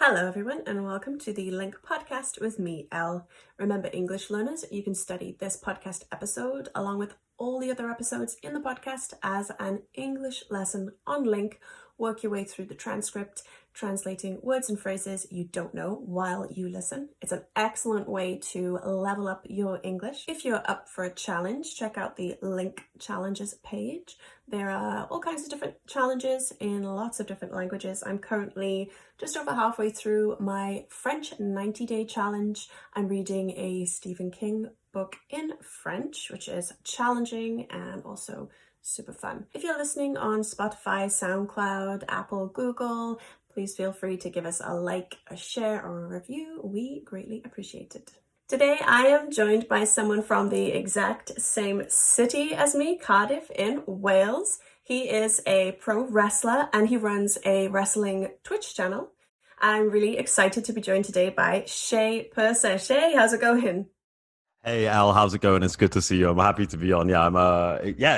Hello everyone and welcome to the LingQ podcast with me, Elle. Remember, English learners, you can study this podcast episode along with all the other episodes in the podcast as an English lesson on LingQ. Work your way through the transcript, translating words and phrases you don't know while you listen. It's an excellent way to level up your English. If you're up for a challenge, check out the LingQ challenges page. There are all kinds of different challenges in lots of different languages. I'm currently just over halfway through my French 90-day challenge. I'm reading a Stephen King book in French, which is challenging and also super fun. If you're listening on Spotify, SoundCloud, Apple, Google, please feel free to give us a like, a share, or a review. We greatly appreciate it. Today, I am joined by someone from the exact same city as me, Cardiff in Wales. He is a pro wrestler and he runs a wrestling Twitch channel. I'm really excited to be joined today by Shay Purser. Shay, how's it going? Hey Elle, how's it going? It's good to see you. I'm happy to be on. Yeah, I'm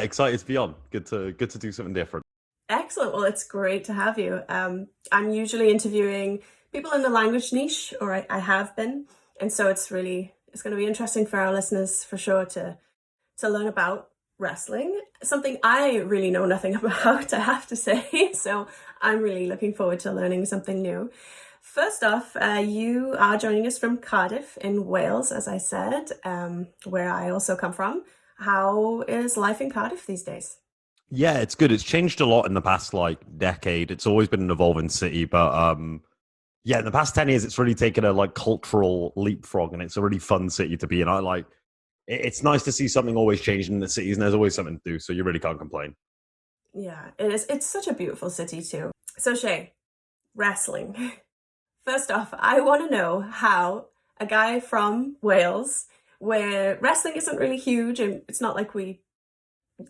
excited to be on. Good to do something different. Excellent. Well, it's great to have you. I'm usually interviewing people in the language niche, or I have been, and so it's going to be interesting for our listeners for sure to learn about wrestling, something I really know nothing about, I have to say. So I'm really looking forward to learning something new. First off, you are joining us from Cardiff in Wales, as I said, where I also come from. How is life in Cardiff these days? Yeah, it's good. It's changed a lot in the past decade. It's always been an evolving city, but in the past 10 years, it's really taken a cultural leapfrog, and it's a really fun city to be in. It's nice to see something always changing in the cities, and there's always something to do, so you really can't complain. Yeah, it is. It's such a beautiful city too. So Shay, wrestling. First off, I want to know how a guy from Wales, where wrestling isn't really huge, and it's not like we,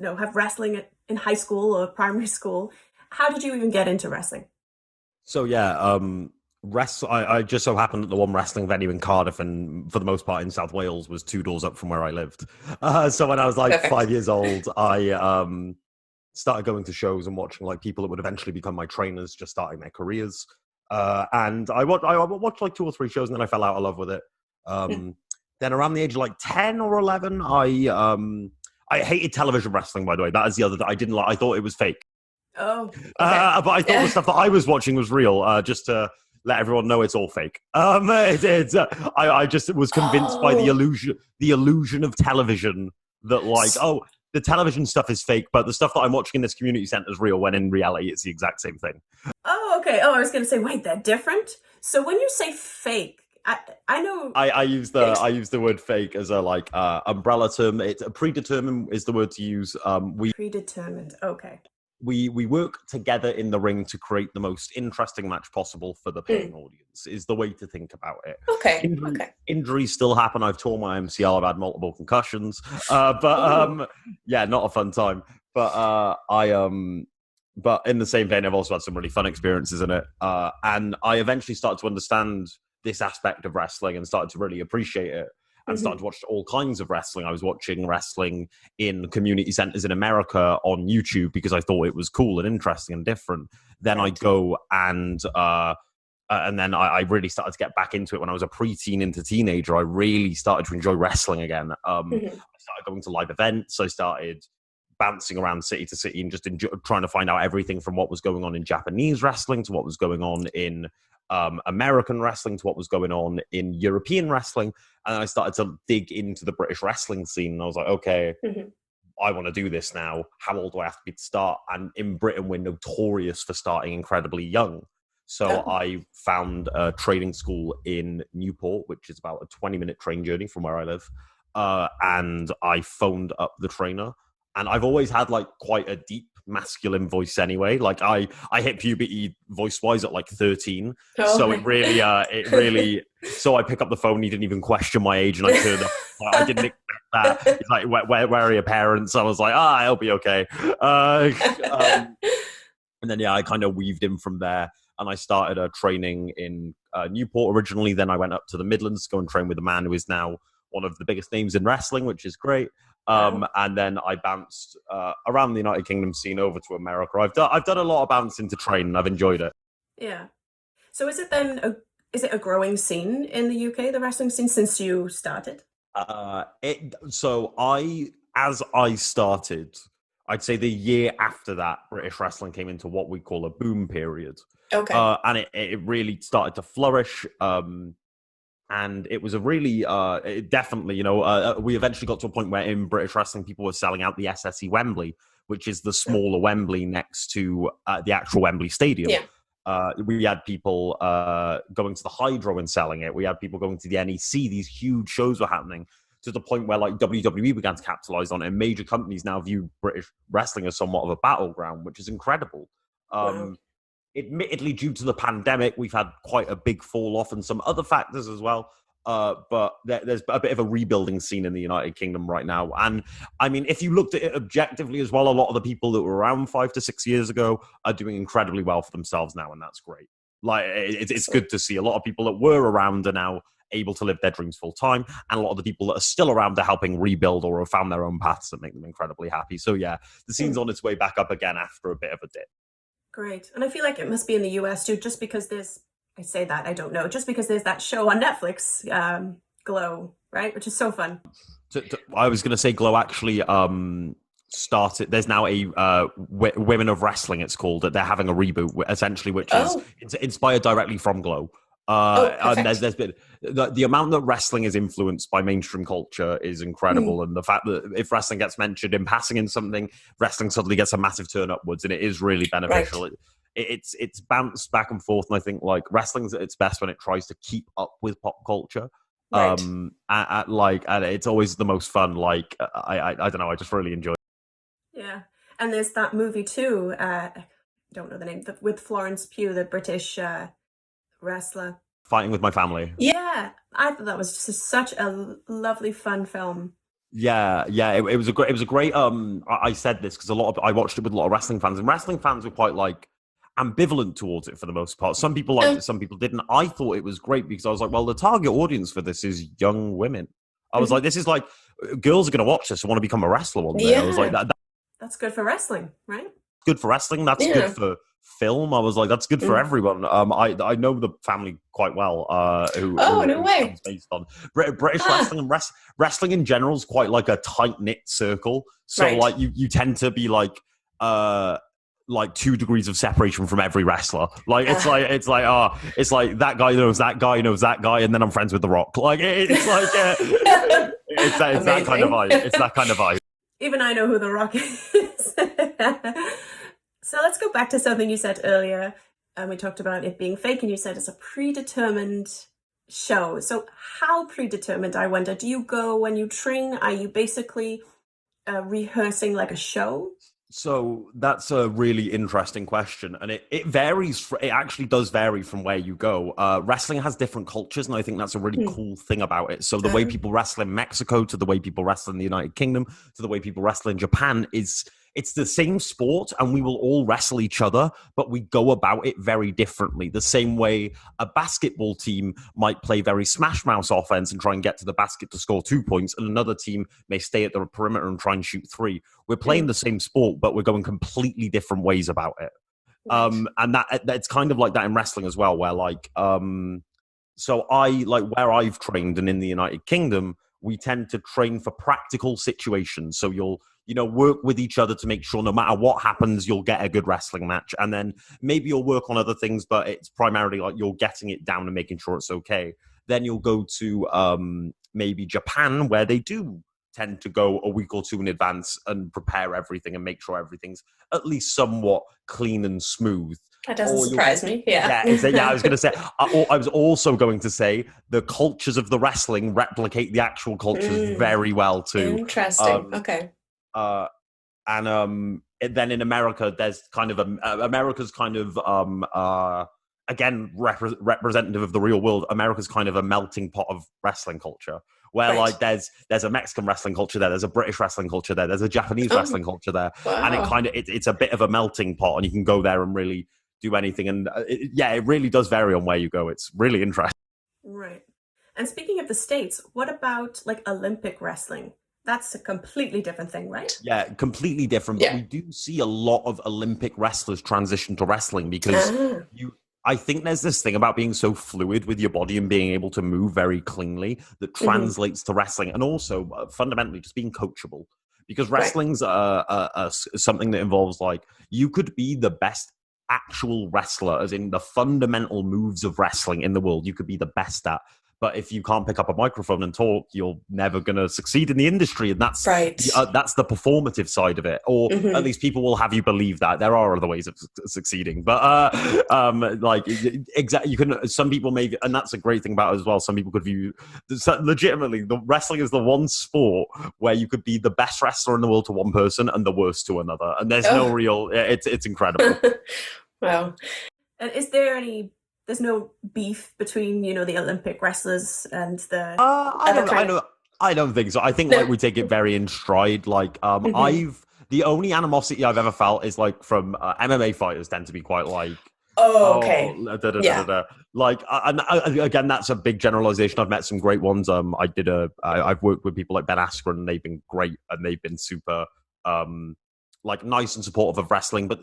have wrestling in high school or primary school. How did you even get into wrestling? So I just so happened that the one wrestling venue in Cardiff, and for the most part in South Wales, was 2 doors up from where I lived. So when I was Perfect. 5 years old, I started going to shows and watching people that would eventually become my trainers, just starting their careers. And I watched 2 or 3 shows, and then I fell out of love with it. Then around the age of 10 or 11, I hated television wrestling, by the way. That is the other that I didn't like. I thought it was fake. Oh, okay. But I thought the stuff that I was watching was real, just to let everyone know it's all fake. I just was convinced by the illusion of television that the television stuff is fake, but the stuff that I'm watching in this community center is real, when in reality it's the exact same thing. Oh, okay. Oh, I was going to say, wait, they're different? So when you say fake, I know... I use the word fake as a umbrella term. It's predetermined is the word to use. Predetermined, okay. We work together in the ring to create the most interesting match possible for the paying audience, is the way to think about it. Okay. Injuries still happen. I've torn my MCL. I've had multiple concussions. Not a fun time. But in the same vein, I've also had some really fun experiences in it. And I eventually started to understand this aspect of wrestling and started to really appreciate it. And started to watch all kinds of wrestling. I was watching wrestling in community centers in America on YouTube because I thought it was cool and interesting and different. Then I go and then I really started to get back into it when I was a preteen into teenager. I really started to enjoy wrestling again. I started going to live events. I started bouncing around city to city and just trying to find out everything from what was going on in Japanese wrestling to what was going on in American wrestling to what was going on in European wrestling. And I started to dig into the British wrestling scene. And I was like, okay, I want to do this now. How old do I have to be to start? And in Britain, we're notorious for starting incredibly young. So I found a training school in Newport, which is about a 20-minute train journey from where I live. And I phoned up the trainer. And I've always had quite a deep masculine voice anyway. I hit puberty voice-wise at 13. So it really so I pick up the phone, he didn't even question my age, and I turned up. I didn't expect that. He's like, where are your parents? I was like, I'll be okay. And then I kind of weaved in from there, and I started training in Newport originally. Then I went up to the Midlands to go and train with a man who is now one of the biggest names in wrestling, which is great. And then I bounced around the United Kingdom scene over to America. I've done a lot of bouncing to train, and I've enjoyed it. Yeah. So is it then Is it a growing scene in the UK, the wrestling scene, since you started? As I started, I'd say the year after that, British wrestling came into what we call a boom period. Okay. And it really started to flourish. And it was a really, it definitely, we eventually got to a point where in British wrestling, people were selling out the SSE Wembley, which is the smaller Wembley next to the actual Wembley Stadium. Yeah. We had people going to the Hydro and selling it. We had people going to the NEC. These huge shows were happening to the point where like WWE began to capitalize on it. And major companies now view British wrestling as somewhat of a battleground, which is incredible. Wow. Admittedly, due to the pandemic, we've had quite a big fall off and some other factors as well. But there's a bit of a rebuilding scene in the United Kingdom right now. And I mean, if you looked at it objectively as well, a lot of the people that were around 5 to 6 years ago are doing incredibly well for themselves now. And that's great. Like, it's good to see a lot of people that were around are now able to live their dreams full time. And a lot of the people that are still around are helping rebuild or have found their own paths that make them incredibly happy. So yeah, the scene's on its way back up again after a bit of a dip. Great. And I feel like it must be in the US too, just because I say that, I don't know, just because there's that show on Netflix, Glow, right? Which is so fun. I was going to say Glow actually started. There's now a Women of Wrestling, it's called. They're having a reboot, essentially, which is it's inspired directly from Glow. And there's been the amount that wrestling is influenced by mainstream culture is incredible, and the fact that if wrestling gets mentioned in passing in something, wrestling suddenly gets a massive turn upwards, and it is really beneficial. Right. It's bounced back and forth, and I think like wrestling's at its best when it tries to keep up with pop culture. Right. And it's always the most fun. Like I don't know, I just really enjoy it. Yeah. And there's that movie too. I don't know the name, with Florence Pugh, the British wrestler. Fighting with My Family. Yeah, I thought that was just such a lovely, fun film. Yeah, it was a great. I said this because I watched it with a lot of wrestling fans, and wrestling fans were quite like ambivalent towards it for the most part. Some people liked it, some people didn't. I thought it was great because I was like, well, the target audience for this is young women. I was like, this is like girls are going to watch this and want to become a wrestler one day. Yeah. I was like, that's good for wrestling, right? Good for wrestling. That's good for film. I was like, that's good for everyone. I know the family quite well. No way. Based on British wrestling and wrestling in general is quite like a tight knit circle. So like you tend to be like 2 degrees of separation from every wrestler. Like it's like that guy knows that guy knows that guy, and then I'm friends with The Rock. Like it's like it's that kind of vibe. It's that kind of vibe. Even I know who The Rock is. So let's go back to something you said earlier. And we talked about it being fake, and you said it's a predetermined show. So how predetermined, I wonder? Do you go when you train? Are you basically rehearsing like a show? So that's a really interesting question, and it varies. It actually does vary from where you go. Wrestling has different cultures, and I think that's a really cool thing about it. So the way people wrestle in Mexico to the way people wrestle in the United Kingdom to the way people wrestle in Japan it's the same sport, and we will all wrestle each other, but we go about it very differently. The same way a basketball team might play very smash mouth offense and try and get to the basket to score 2 points, and another team may stay at the perimeter and try and shoot 3. We're playing the same sport, but we're going completely different ways about it. And that's kind of like that in wrestling as well, where like, so I like where I've trained and in the United Kingdom, we tend to train for practical situations. So you'll work with each other to make sure no matter what happens, you'll get a good wrestling match. And then maybe you'll work on other things, but it's primarily like you're getting it down and making sure it's okay. Then you'll go to maybe Japan, where they do tend to go a week or 2 in advance and prepare everything and make sure everything's at least somewhat clean and smooth. That doesn't surprise me. Yeah, I was going to say. I was also going to say the cultures of the wrestling replicate the actual cultures very well too. Interesting. Okay. And then in America, there's kind of America's kind of again representative of the real world. America's kind of a melting pot of wrestling culture, where like there's a Mexican wrestling culture there, there's a British wrestling culture there, there's a Japanese wrestling culture there, and it's a bit of a melting pot, and you can go there and really do anything. And it really does vary on where you go. It's really interesting. Right. And speaking of the States, what about like Olympic wrestling? That's a completely different thing, right? Yeah, completely different. But we do see a lot of Olympic wrestlers transition to wrestling because I think there's this thing about being so fluid with your body and being able to move very cleanly that translates to wrestling, and also fundamentally just being coachable. Because wrestling's something that involves, like, you could be the best actual wrestler, as in the fundamental moves of wrestling in the world, you could be the best at. But if you can't pick up a microphone and talk, you're never going to succeed in the industry. And that's that's the performative side of it. Or at least people will have you believe that. There are other ways of succeeding. But exactly, you can. Some people may, and that's a great thing about it as well. Some people could view, legitimately, the wrestling is the one sport where you could be the best wrestler in the world to one person and the worst to another. And there's no real, it's incredible. Wow. And is there any... There's no beef between, the Olympic wrestlers and the... I don't think so. I think like we take it very in stride. Like the only animosity I've ever felt is like from MMA fighters tend to be quite like... okay. Like, and again, that's a big generalization. I've met some great ones. I've worked with people like Ben Askren, and they've been great, and they've been super... like nice and supportive of wrestling, but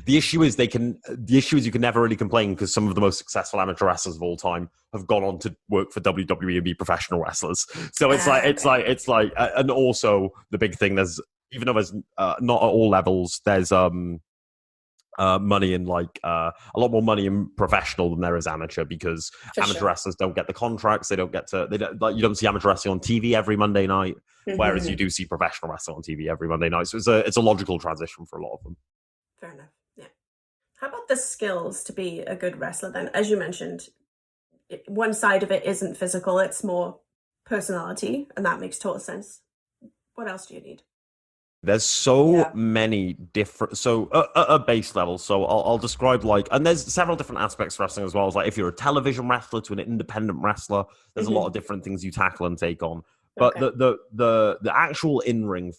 the issue is you can never really complain, because some of the most successful amateur wrestlers of all time have gone on to work for WWE and be professional wrestlers. So it's like, and also the big thing, there's, even though there's not at all levels, there's money in a lot more money in professional than there is amateur, because amateur wrestlers don't get the contracts, you don't see amateur wrestling on TV every Monday night, whereas you do see professional wrestling on TV every Monday night. So it's a logical transition for a lot of them. Fair enough. Yeah. How about the skills to be a good wrestler then? As you mentioned, one side of it isn't physical, it's more personality, and that makes total sense. What else do you need? There's so many different, at a base level, so I'll describe and there's several different aspects of wrestling as well. As like, if you're a television wrestler to an independent wrestler, there's a lot of different things you tackle and take on. But the actual in-ring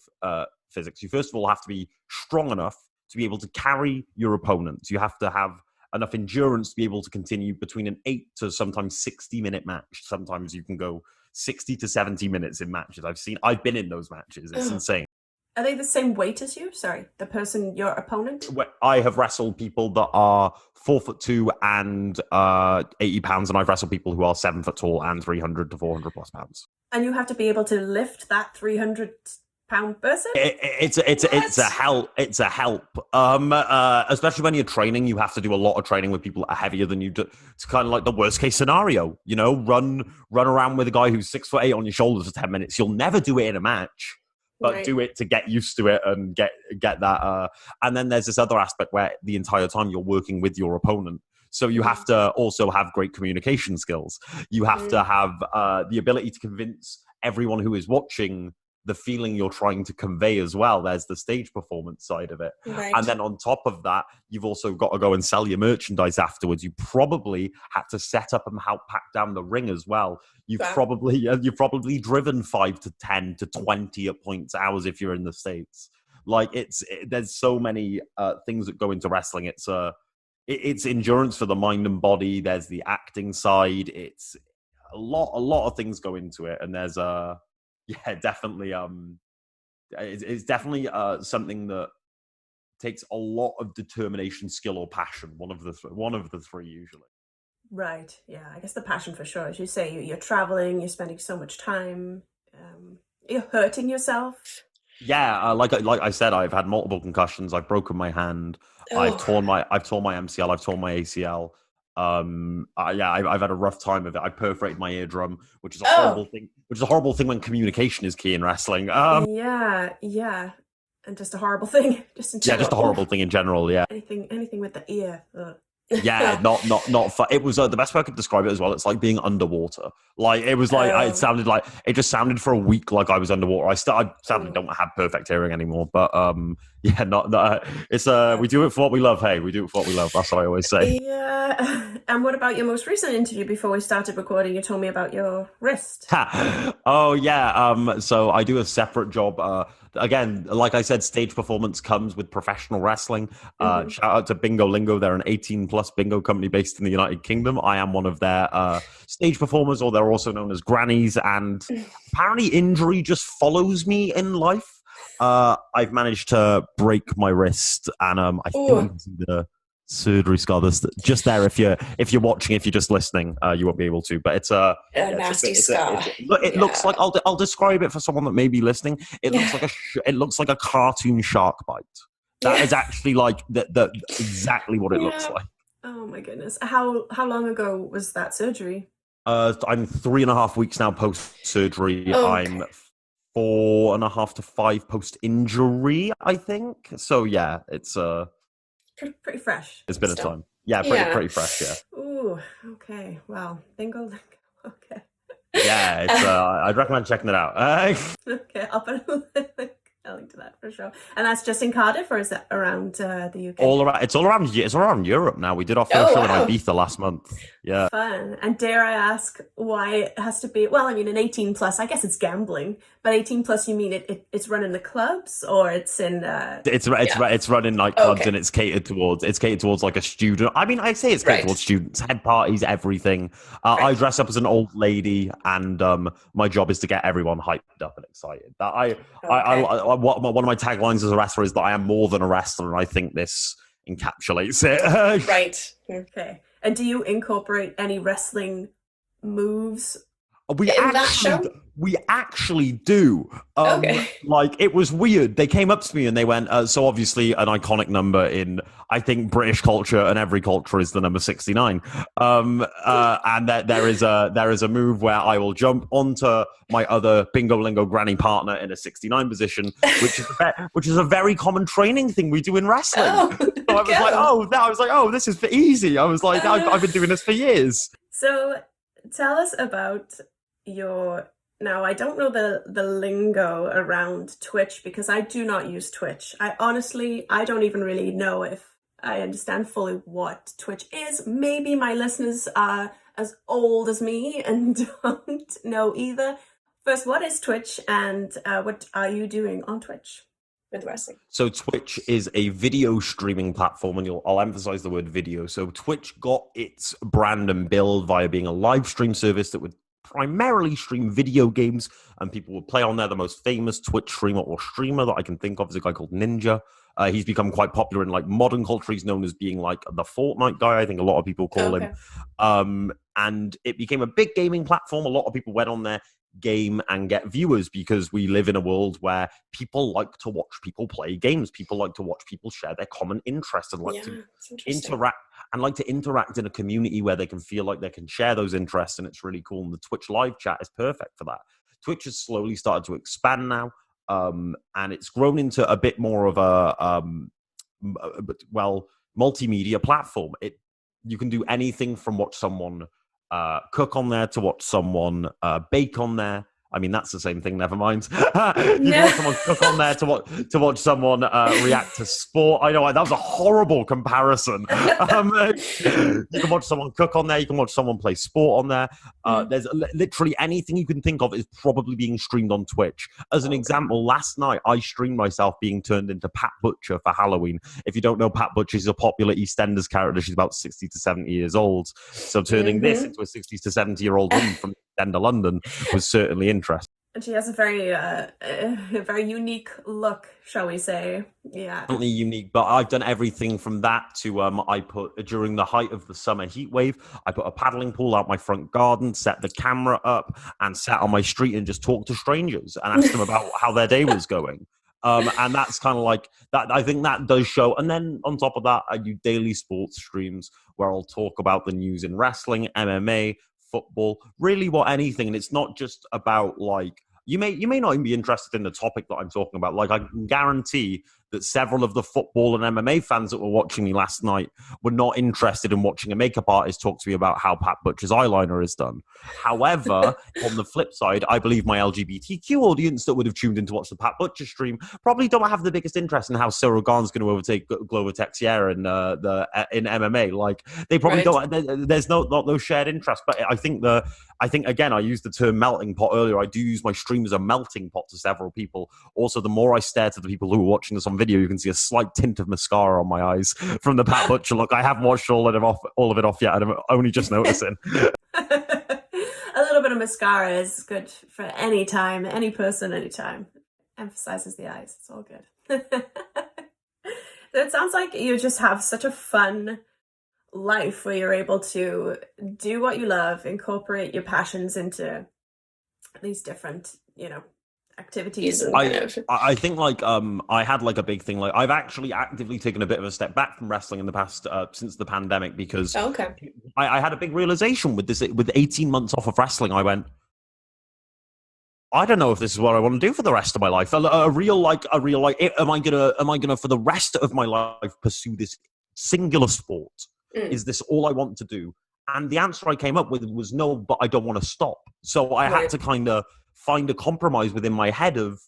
physics, you first of all have to be strong enough to be able to carry your opponents. You have to have enough endurance to be able to continue between an 8 to sometimes 60-minute match. Sometimes you can go 60 to 70 minutes in matches. I've been in those matches. It's insane. Are they the same weight as you? Sorry, the person, your opponent? I have wrestled people that are 4'2" and 80 pounds, and I've wrestled people who are 7 foot tall and 300 to 400 plus pounds. And you have to be able to lift that 300-pound person? It's a help. Especially when you're training, you have to do a lot of training with people that are heavier than you. It's kind of like the worst case scenario. Run around with a guy who's 6'8" on your shoulders for 10 minutes. You'll never do it in a match. But do it to get used to it and get that. And then there's this other aspect where the entire time you're working with your opponent. So you have to also have great communication skills. You have to have the ability to convince everyone who is watching the feeling you're trying to convey as well. There's the stage performance side of it. Right. And then on top of that, you've also got to go and sell your merchandise afterwards. You probably had to set up and help pack down the ring as well. You've probably driven 5 to 10 to 20 at points hours if you're in the States. Like there's so many things that go into wrestling. It's endurance for the mind and body. There's the acting side. It's a lot of things go into it. And there's definitely. It's definitely something that takes a lot of determination, skill, or passion. One of the three usually. Right. Yeah. I guess the passion for sure. As you say, you're traveling. You're spending so much time. You're hurting yourself. Yeah. Like I said, I've had multiple concussions. I've broken my hand. I've torn my MCL. I've torn my ACL. I've had a rough time of it. I perforated my eardrum, which is a horrible thing. Which is a horrible thing when communication is key in wrestling. Yeah, and just a horrible thing. Just a horrible thing in general. Yeah. Anything with the ear. Yeah, not fun. It was the best way I could describe it as well. It's like being underwater. Like it was like it just sounded for a week like I was underwater. I sadly don't have perfect hearing anymore, but it's we do it for what we love. Hey, we do it for what we love. That's what I always say. Yeah. And what about your most recent interview? Before we started recording, you told me about your wrist. Oh yeah. So I do a separate job. Again, like I said, stage performance comes with professional wrestling. Shout out to Bingo Lingo. They're an 18+ bingo company based in the United Kingdom. I am one of their stage performers, or they're also known as grannies. And apparently injury just follows me in life. I've managed to break my wrist, and I think you can see surgery scar. This just there. If you're watching, if you're just listening, you won't be able to. But it's a nasty scar. It looks like I'll describe it for someone that may be listening. It looks like it looks like a cartoon shark bite. That is actually like the exactly what it looks like. Oh my goodness! How long ago was that surgery? I'm 3.5 weeks now post surgery. Okay. I'm 4.5 to 5 post injury, I think. So yeah, it's pretty fresh. It's been a time. Yeah, pretty fresh. Yeah. Ooh. Okay. Wow. Bingo. Okay. Yeah, it's. I'd recommend checking it out. Okay, I'll put a link to that for sure. And that's just in Cardiff, or is that around the UK? It's all around Europe now. We did our first show in Ibiza last month. Yeah. Fun. And dare I ask why it has to be? Well, I mean, an 18 plus. I guess it's gambling, but 18 plus. You mean it's run in the clubs, or it's in? It's run in nightclubs, and it's catered towards like a student. I mean, I say it's catered towards students, head parties, everything. I dress up as an old lady, and my job is to get everyone hyped up and excited. One of my taglines as a wrestler is that I am more than a wrestler, and I think this encapsulates it. Right. Okay. And do you incorporate any wrestling moves? We actually do. Like, it was weird. They came up to me and they went, so obviously an iconic number in, I think, British culture and every culture is the number 69. And that there is a move where I will jump onto my other bingo lingo granny partner in a 69 position, which is a very common training thing we do in wrestling. I was like, oh, this is easy. I was like, I've been doing this for years. So tell us about now I don't know the lingo around Twitch, because I do not use Twitch. I don't even really know if I understand fully what Twitch is. Maybe my listeners are as old as me and don't know either. First, what is Twitch, and what are you doing on Twitch with wrestling? So Twitch is a video streaming platform, and I'll emphasize the word video. So Twitch got its brand and build via being a live stream service that would primarily stream video games, and people would play on there. The most famous Twitch streamer or streamer that I can think of is a guy called Ninja. He's become quite popular in like modern culture. He's known as being like the Fortnite guy, I think a lot of people call him. And it became a big gaming platform. A lot of people went on there, game, and get viewers, because we live in a world where people like to watch people play games. People like to watch people share their common interests and like to interact in a community where they can feel like they can share those interests, and it's really cool. And the Twitch live chat is perfect for that. Twitch has slowly started to expand now, and it's grown into a bit more of a multimedia platform. You can do anything from watch someone cook on there to watch someone bake on there. I mean, that's the same thing. Never mind. You can watch someone cook on there to watch someone react to sport. I know that was a horrible comparison. You can watch someone cook on there. You can watch someone play sport on there. There's literally anything you can think of is probably being streamed on Twitch. As an example, last night I streamed myself being turned into Pat Butcher for Halloween. If you don't know, Pat Butcher is a popular EastEnders character. She's about 60 to 70 years old. So turning this into a 60 to 70-year-old woman from end of London was certainly interesting. And she has a very unique look, shall we say? Yeah, definitely unique. But I've done everything from that to I put, during the height of the summer heat wave, I put a paddling pool out my front garden, set the camera up, and sat on my street and just talked to strangers and asked them about how their day was going. And that's kind of like that. I think that does show. And then on top of that, I do daily sports streams where I'll talk about the news in wrestling, MMA, football, really anything. And it's not just about like, you may not even be interested in the topic that I'm talking about. Like, I can guarantee that several of the football and MMA fans that were watching me last night were not interested in watching a makeup artist talk to me about how Pat Butcher's eyeliner is done. However, on the flip side, I believe my LGBTQ audience that would have tuned in to watch the Pat Butcher stream probably don't have the biggest interest in how Cyril Gane's going to overtake Glover Texier in MMA. Like, they probably don't. There's no shared interest. But I think again, I used the term melting pot earlier. I do use my stream as a melting pot to several people. Also, the more I stare to the people who are watching this on video, you can see a slight tint of mascara on my eyes from the Pat Butcher look. I haven't watched all of it off yet, and I'm only just noticing. A little bit of mascara is good for any time, any person, anytime. Emphasizes the eyes. It's all good. It sounds like you just have such a fun life where you're able to do what you love, incorporate your passions into these different, activities and kind of. I think like I had like a big thing, like I've actually actively taken a bit of a step back from wrestling in the past since the pandemic, because Okay. I had a big realization with this. With 18 months off of wrestling, I went, I don't know if this is what I want to do for the rest of my life. A real am I gonna for the rest of my life pursue this singular sport? Is this all I want to do? And the answer I came up with was no, but I don't want to stop. So I had to kind of find a compromise within my head of,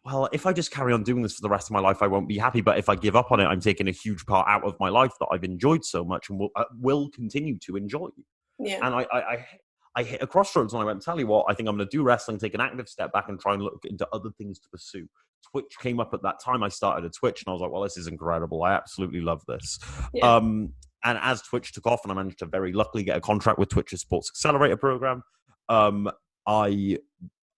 well, if I just carry on doing this for the rest of my life, I won't be happy. But if I give up on it, I'm taking a huge part out of my life that I've enjoyed so much and will continue to enjoy. Yeah. And I hit a crossroads and I went, tell you what, I think I'm going to do wrestling, take an active step back and try and look into other things to pursue. Twitch came up at that time. I started a Twitch and I was like, well, this is incredible. I absolutely love this. Yeah. And as Twitch took off and I managed to very luckily get a contract with Twitch's Sports Accelerator program, I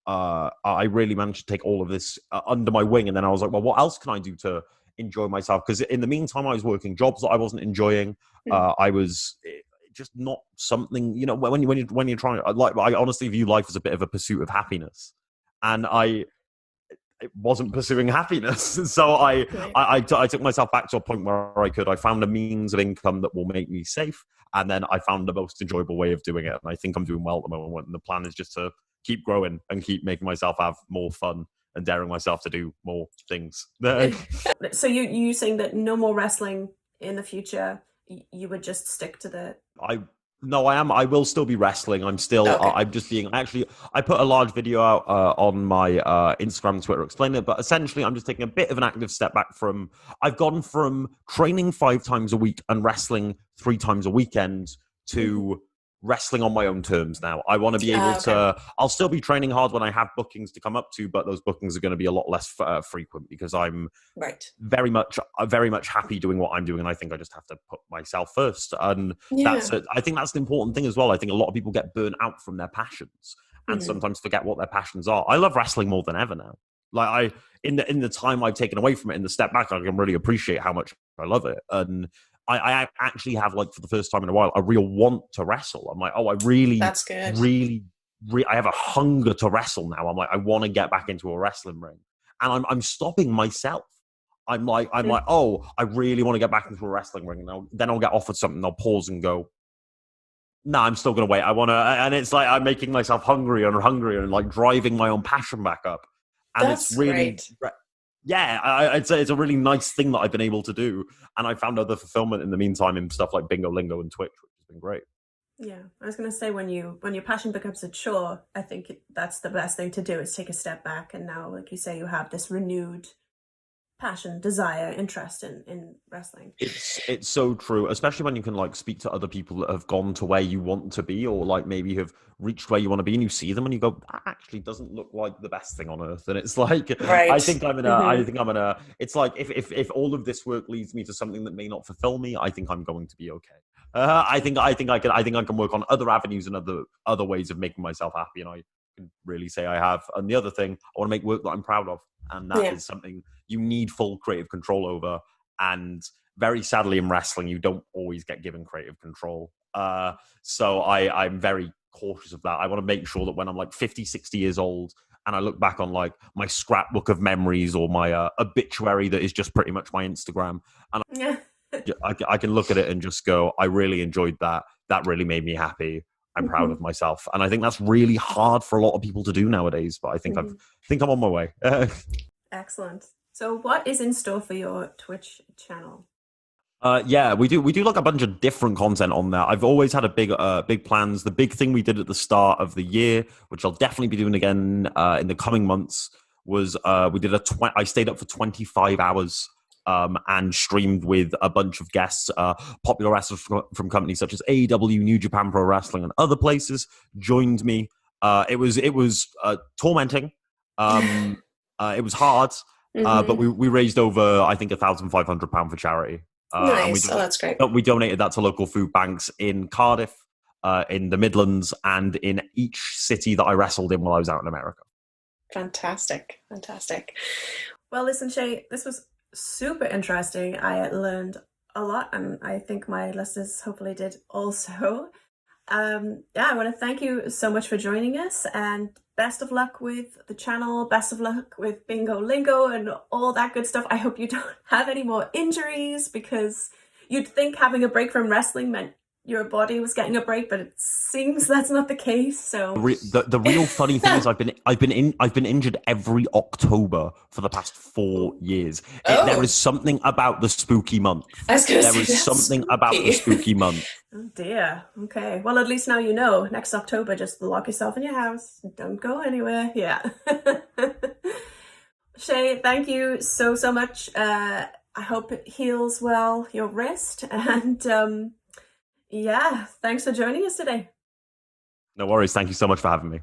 really managed to take all of this under my wing. And then I was like, well, what else can I do to enjoy myself? Because in the meantime, I was working jobs that I wasn't enjoying. I was just not something, when you're trying, I honestly view life as a bit of a pursuit of happiness. And I wasn't pursuing happiness. So I took myself back to a point where I found a means of income that will make me safe. And then I found the most enjoyable way of doing it. And I think I'm doing well at the moment. And the plan is just to keep growing and keep making myself have more fun and daring myself to do more things. So you saying that no more wrestling in the future? You would just stick to the... No, I am. I will still be wrestling. I'm still. Okay. I'm just being. Actually, I put a large video out on my Instagram and Twitter explaining it. But essentially, I'm just taking a bit of an active step back from. I've gone from training 5 times a week and wrestling 3 times a weekend to wrestling on my own terms now. I want to be able to. I'll still be training hard when I have bookings to come up to, but those bookings are going to be a lot less frequent because I'm very much happy doing what I'm doing, and I think I just have to put myself first. And I think that's the important thing as well. I think a lot of people get burnt out from their passions and sometimes forget what their passions are. I love wrestling more than ever now. Like in the time I've taken away from it, in the step back, I can really appreciate how much I love it. And I actually have, like, for the first time in a while, a real want to wrestle. I'm like, oh, I really, that's good. Really, I have a hunger to wrestle now. I'm like, I want to get back into a wrestling ring, and I'm stopping myself. I'm like, oh, I really want to get back into a wrestling ring. And then I'll get offered something. I'll pause and go, no, I'm still going to wait. I want to, and it's like I'm making myself hungrier and like driving my own passion back up. And that's it's really great. Yeah, it's a really nice thing that I've been able to do. And I found other fulfillment in the meantime in stuff like Bingo Lingo and Twitch, which has been great. Yeah, I was going to say when your passion becomes a chore, I think that's the best thing to do is take a step back. And now, like you say, you have this renewed passion, desire, interest in wrestling. It's so true, especially when you can like speak to other people that have gone to where you want to be, or like maybe have reached where you want to be, and you see them and you go, that actually doesn't look like the best thing on earth. And it's like, I think I'm in a it's like if all of this work leads me to something that may not fulfill me, I think I'm going to be okay. I think I can work on other avenues and other ways of making myself happy, and I can really say I have. And the other thing, I want to make work that I'm proud of, and that is something you need full creative control over. And very sadly in wrestling, you don't always get given creative control. So I'm very cautious of that. I want to make sure that when I'm like 50, 60 years old and I look back on like my scrapbook of memories or my obituary that is just pretty much my Instagram, and I can look at it and just go, I really enjoyed that. That really made me happy. I'm proud of myself. And I think that's really hard for a lot of people to do nowadays, but I think I'm on my way. Excellent. So what is in store for your Twitch channel? We do like a bunch of different content on there. I've always had big plans. The big thing we did at the start of the year, which I'll definitely be doing again in the coming months, was we did I stayed up for 25 hours and streamed with a bunch of guests, popular wrestlers from companies such as AEW, New Japan Pro Wrestling, and other places joined me. It was tormenting. It was hard. But we raised over, I think, £1,500 for charity. Nice. That's great. We donated that to local food banks in Cardiff, in the Midlands, and in each city that I wrestled in while I was out in America. Fantastic. Well, listen, Shay, this was super interesting. I learned a lot, and I think my listeners hopefully did also. Yeah, I want to thank you so much for joining us, and best of luck with the channel, best of luck with Bingo Lingo and all that good stuff. I hope you don't have any more injuries, because you'd think having a break from wrestling meant your body was getting a break, but it seems that's not the case. So The real funny thing is I've been injured every October for the past 4 years. There is something about the spooky month. I was gonna There say is that's something about the spooky month. Oh dear. Okay. Well, at least now you know. Next October, just lock yourself in your house. Don't go anywhere. Yeah. Shay, thank you so much. I hope it heals well, your wrist. And yeah, thanks for joining us today. No worries. Thank you so much for having me.